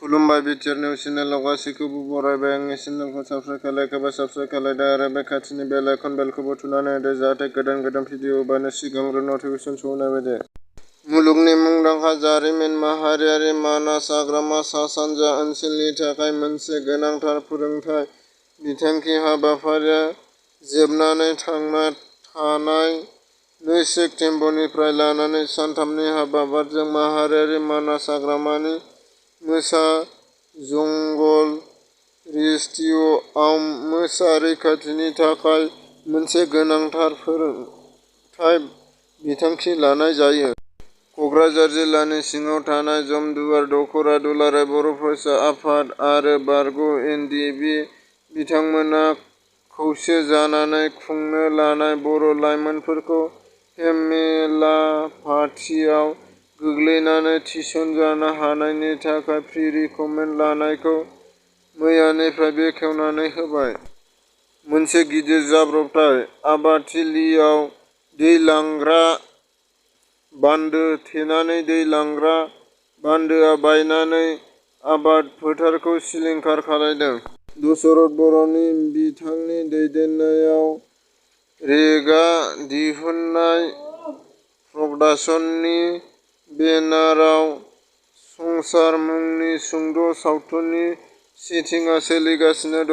खुलुमबाय BTR news चेनेलाव गासैखौबो बरायबाय। आंनि चेनेलखौ साबस्क्राइब खालायखाबा साबस्क्राइब खालायदो आरो बे खाथिनि बेल आइकन बेलखौबो थुनानै होदो जाहाथे गोदान गोदान भिडिअ होबानो सिगांग्रो नटिफिकेसन सहैनाय बायदि। मुलुगनि मुंदांखा जारिमिन माहारियारि मानास हाग्रामा सा-सानजा ओनसोलनि थाखाय मोनसे गोनांथार फोरोंथाय बिथांखि हाबाफारिया जोबनानै थांनाय 2 सेप्तेम्बरनिफ्राय लानानै सानथामनि हाबाफारिजों माहारियारि मानास हाग्रामानि मोसा जंगल रेस्क्युआव मोसा रैखाथिनि थाखाय मोनसे गोनांथार फोरोंथाय बिथांखि लानाय जायो। कक्राझार जिल्लानि सिङाव थानाय जमदुवार दख'रा दुलाराय बर' फरायसा आफाद आरो बारग' एन.डि.बि. बिथांमोना खौसे जानानै खुंनो लानाय बर' लाइमोनफोरखौ हेमेलापाथियाव गोग्लैनानै थिसनजानो हानायनि थाखाय प्रि रिक्रुटमेन्ट लानायखौ मैयानिफ्राय बेखेवनानै होबाय। मोनसे गिदिर जाब्रबथाय आबादथिलियाव दै लांग्रा बान्दो थेनानै दै लांग्रा बान्दोआ बायनानै आबाद फोथारखौ सिलिंखार खालामदों। दशरथ बर'नि बिथांनि दैदेननायाव रेगा दिहुननाय प्रडाक्शन्सनि बेनाराव संसार मुंनि सुंद' सावथुननि शुटिंआ सोलिगासिनो दं।